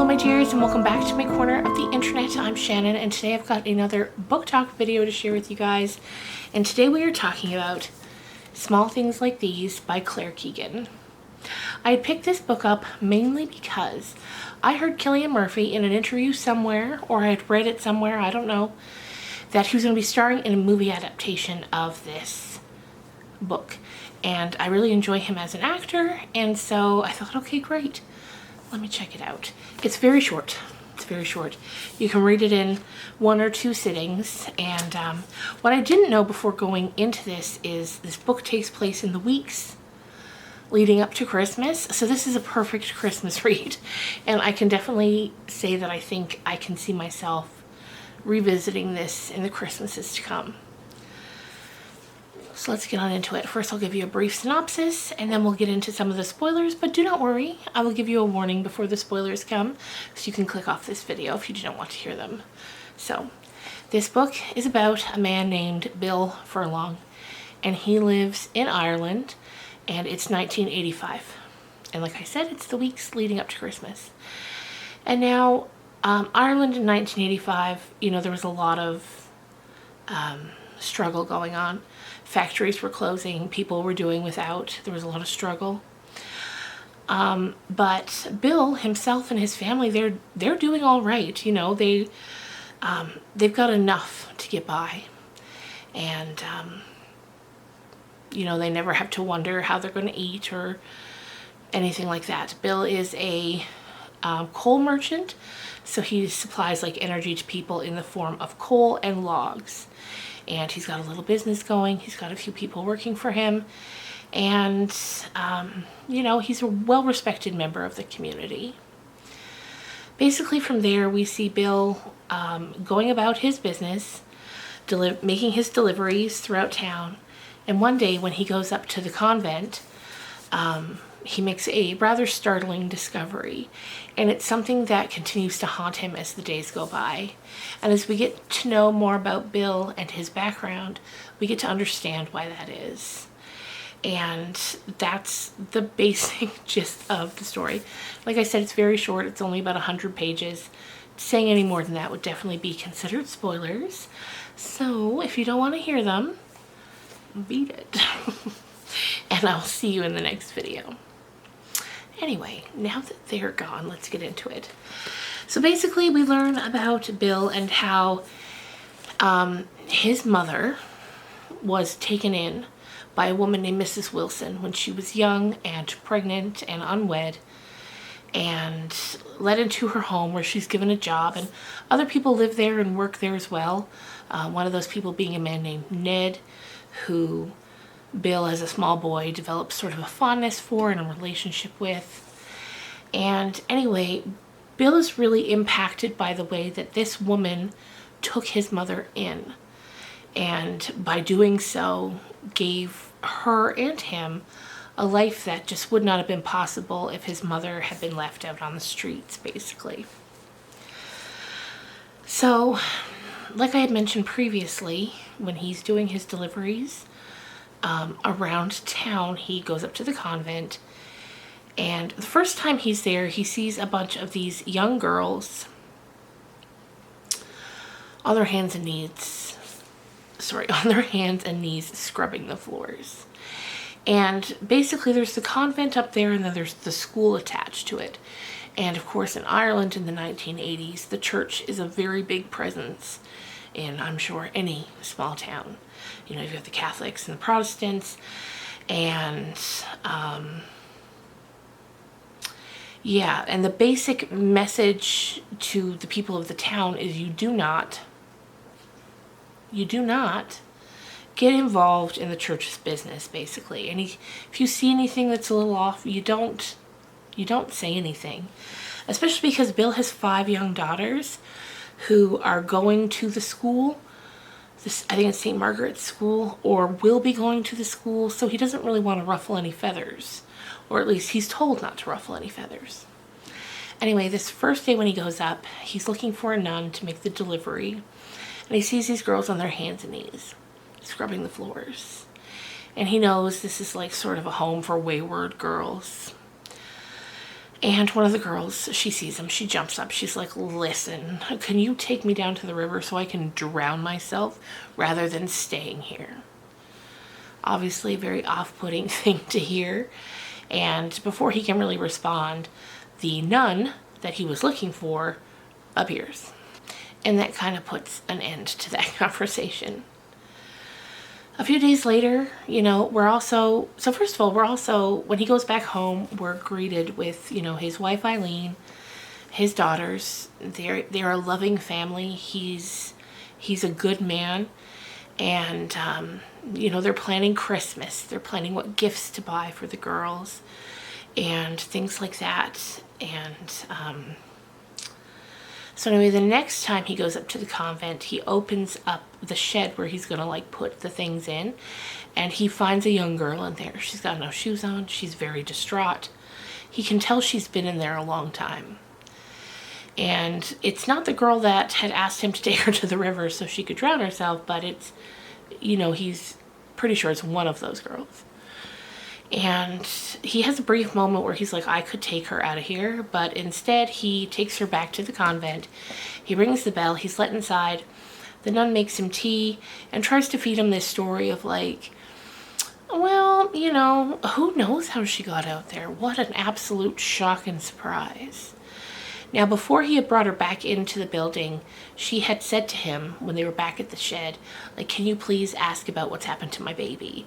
Hello my dears, and welcome back to my corner of the internet. I'm Shannon, and today I've got another book talk video to share with you guys. And today we are talking about Small Things Like These by Claire Keegan. I had picked this book up mainly because I heard Cillian Murphy in an interview somewhere, or I had read it somewhere, I don't know, that he was going to be starring in a movie adaptation of this book. And I really enjoy him as an actor, and so I thought, okay, great. Let me check it out. It's very short. It's very short. You can read it in 1 or 2 sittings. And what I didn't know before going into this is this book takes place in the weeks leading up to Christmas. So this is a perfect Christmas read. And I can definitely say that I think I can see myself revisiting this in the Christmases to come. So let's get on into it. First, I'll give you a brief synopsis, and then we'll get into some of the spoilers, but do not worry. I will give you a warning before the spoilers come, so you can click off this video if you do not want to hear them. So, this book is about a man named Bill Furlong, and he lives in Ireland, and it's 1985. And like I said, it's the weeks leading up to Christmas. And now, Ireland in 1985, you know, there was a lot of struggle going on. Factories were closing, people were doing without, there was a lot of struggle. But Bill himself and his family, they're doing all right, you know, they've got enough to get by. And, you know, they never have to wonder how they're going to eat or anything like that. Bill is a coal merchant, so he supplies like energy to people in the form of coal and logs. And he's got a little business going. He's got a few people working for him. And, you know, he's a well-respected member of the community. Basically from there, we see Bill going about his business, making his deliveries throughout town. And one day when he goes up to the convent, he makes a rather startling discovery, and it's something that continues to haunt him as the days go by. And as we get to know more about Bill and his background, we get to understand why that is. And that's the basic gist of the story. Like I said, it's very short. It's only about 100 pages. Saying any more than that would definitely be considered spoilers. So if you don't want to hear them, beat it. And I'll see you in the next video. Anyway, now that they're gone, let's get into it. So basically, we learn about Bill and how his mother was taken in by a woman named Mrs. Wilson when she was young and pregnant and unwed, and led into her home where she's given a job, and other people live there and work there as well. One of those people being a man named Ned, who Bill, as a small boy, develops sort of a fondness for and a relationship with. And anyway, Bill is really impacted by the way that this woman took his mother in. And by doing so, gave her and him a life that just would not have been possible if his mother had been left out on the streets, basically. So, like I had mentioned previously, when he's doing his deliveries, around town, he goes up to the convent, and the first time he's there, he sees a bunch of these young girls on their hands and knees scrubbing the floors. And basically there's the convent up there, and then there's the school attached to it. And of course, in Ireland in the 1980s, the church is a very big presence in, I'm sure, any small town. You know, you've got the Catholics and the Protestants, and yeah, and the basic message to the people of the town is you do not get involved in the church's business, basically. And if you see anything that's a little off, you don't say anything, especially because Bill has 5 young daughters who are going to the school. I think it's St. Margaret's School, or will be going to the school, so he doesn't really want to ruffle any feathers, or at least he's told not to ruffle any feathers. Anyway, this first day when he goes up, he's looking for a nun to make the delivery, and he sees these girls on their hands and knees, scrubbing the floors. And he knows this is like sort of a home for wayward girls. And one of the girls, she sees him, she jumps up, she's like, listen, can you take me down to the river so I can drown myself rather than staying here? Obviously a very off-putting thing to hear. And before he can really respond, the nun that he was looking for appears. And that kind of puts an end to that conversation. A few days later, first of all, when he goes back home, we're greeted with, his wife Eileen, his daughters. They're a loving family. He's a good man. And, they're planning Christmas. They're planning what gifts to buy for the girls and things like that. And, so anyway, the next time he goes up to the convent, he opens up the shed where he's gonna put the things in, and he finds a young girl in there. She's got no shoes on. She's very distraught. He can tell she's been in there a long time. And it's not the girl that had asked him to take her to the river so she could drown herself, but it's, he's pretty sure it's one of those girls. And he has a brief moment where he's like, I could take her out of here, but instead he takes her back to the convent. He rings the bell, he's let inside. The nun makes him tea and tries to feed him this story of well, who knows how she got out there? What an absolute shock and surprise. Now, before he had brought her back into the building, she had said to him when they were back at the shed, can you please ask about what's happened to my baby?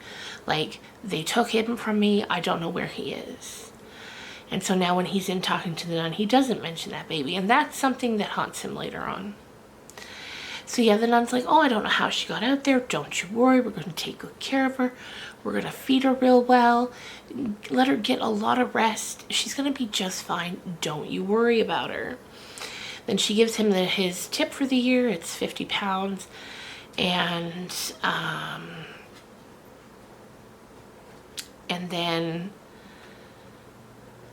They took him from me. I don't know where he is. And so now when he's in talking to the nun, he doesn't mention that baby. And that's something that haunts him later on. So yeah, the nun's like, oh, I don't know how she got out there. Don't you worry. We're going to take good care of her. We're going to feed her real well. Let her get a lot of rest. She's going to be just fine. Don't you worry about her. Then she gives him his tip for the year. It's 50 pounds. And then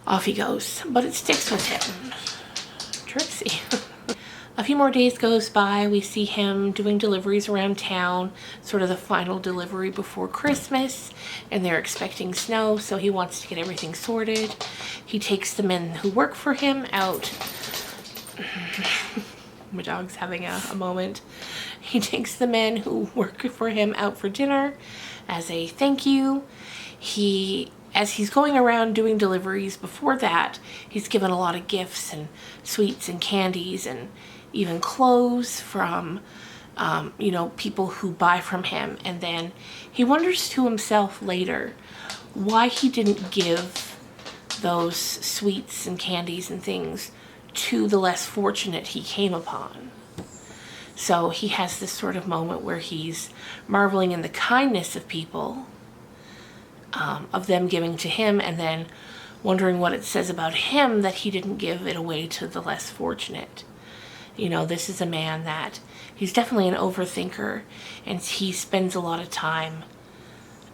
off he goes. But it sticks with him. Trixie. A few more days goes by. We see him doing deliveries around town, sort of the final delivery before Christmas, and they're expecting snow, so he wants to get everything sorted. He takes the men who work for him out. My dog's having a moment. He takes the men who work for him out for dinner as a thank you. As he's going around doing deliveries before that, he's given a lot of gifts and sweets and candies and even clothes from, people who buy from him. And then he wonders to himself later why he didn't give those sweets and candies and things to the less fortunate he came upon. So he has this sort of moment where he's marveling in the kindness of people, of them giving to him, and then wondering what it says about him that he didn't give it away to the less fortunate. This is a man that he's definitely an overthinker, and he spends a lot of time,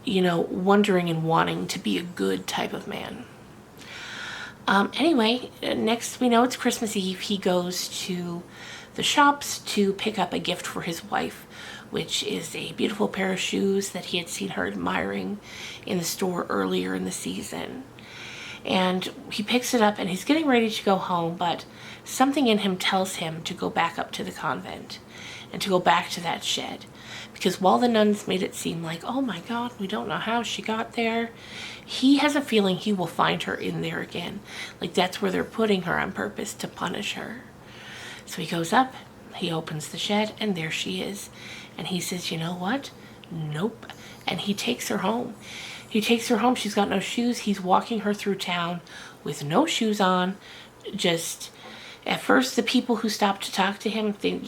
wondering and wanting to be a good type of man. Anyway, next we know it's Christmas Eve. He goes to the shops to pick up a gift for his wife, which is a beautiful pair of shoes that he had seen her admiring in the store earlier in the season. And he picks it up and he's getting ready to go home, but something in him tells him to go back up to the convent and to go back to that shed. Because while the nuns made it seem like, oh my God, we don't know how she got there, he has a feeling he will find her in there again. That's where they're putting her on purpose to punish her. So he goes up, he opens the shed, and there she is. And he says, you know what? Nope. And he takes her home. He takes her home. She's got no shoes. He's walking her through town with no shoes on. Just, at first, the people who stop to talk to him, they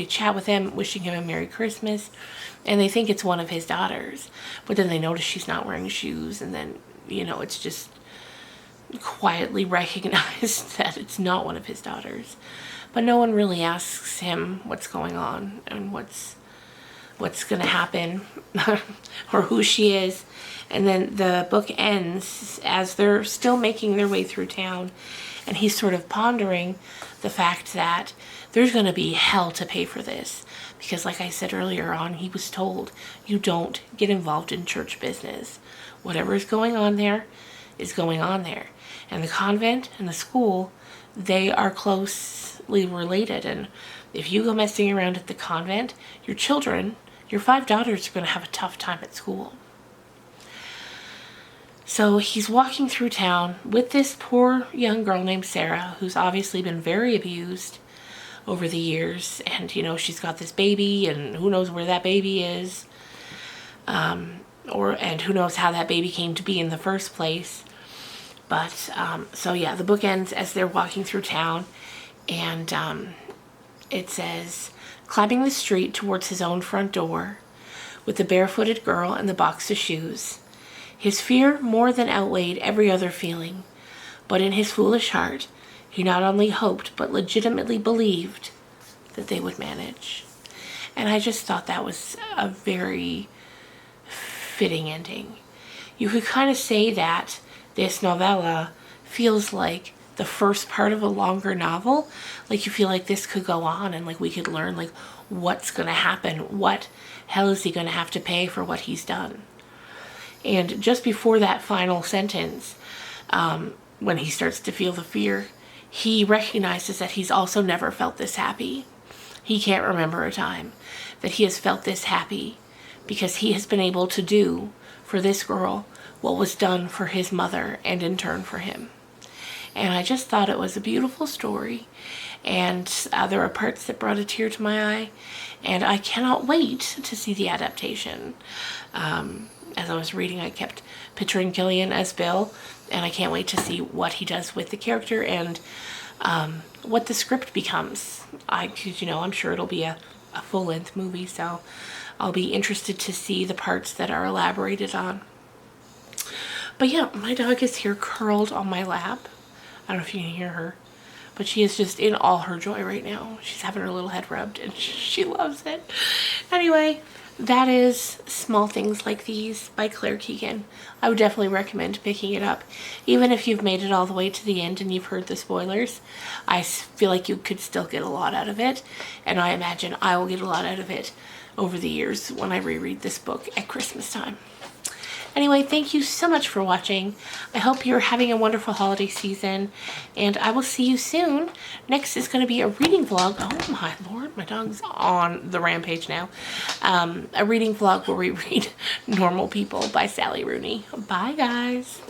chat with him, wishing him a Merry Christmas, and they think it's one of his daughters. But then they notice she's not wearing shoes, and then, it's just quietly recognized that it's not one of his daughters. But no one really asks him what's going on and what's going to happen or who she is. And then the book ends as they're still making their way through town, and he's sort of pondering the fact that there's going to be hell to pay for this, because like I said earlier on, he was told you don't get involved in church business. Whatever is going on there is going on there. And the convent and the school, they are closely related. And if you go messing around at the convent, your children, your 5 daughters, are going to have a tough time at school. So he's walking through town with this poor young girl named Sarah, who's obviously been very abused over the years. And, you know, she's got this baby, and who knows where that baby is. And who knows how that baby came to be in the first place. But, so yeah, the book ends as they're walking through town. And it says, climbing the street towards his own front door, with the barefooted girl and the box of shoes. His fear more than outweighed every other feeling, but in his foolish heart, he not only hoped, but legitimately believed that they would manage. And I just thought that was a very fitting ending. You could kind of say that this novella feels like the first part of a longer novel. Like, you feel like this could go on, and like we could learn like what's going to happen. What hell is he going to have to pay for what he's done? And just before that final sentence, when he starts to feel the fear, he recognizes that he's also never felt this happy. He can't remember a time that he has felt this happy, because he has been able to do for this girl what was done for his mother and in turn for him. And I just thought it was a beautiful story, and there are parts that brought a tear to my eye, and I cannot wait to see the adaptation. As I was reading, I kept picturing Keegan as Bill, and I can't wait to see what he does with the character and what the script becomes. Because, you know, I'm sure it'll be a full-length movie, so I'll be interested to see the parts that are elaborated on. But yeah, my dog is here curled on my lap. I don't know if you can hear her, but she is just in all her joy right now. She's having her little head rubbed, and she loves it. Anyway, that is Small Things Like These by Claire Keegan. I would definitely recommend picking it up. Even if you've made it all the way to the end and you've heard the spoilers, I feel like you could still get a lot out of it. And I imagine I will get a lot out of it over the years when I reread this book at Christmas time. Anyway, thank you so much for watching. I hope you're having a wonderful holiday season, and I will see you soon. Next is going to be a reading vlog. Oh my lord, my dog's on the rampage now. A reading vlog where we read Normal People by Sally Rooney. Bye, guys.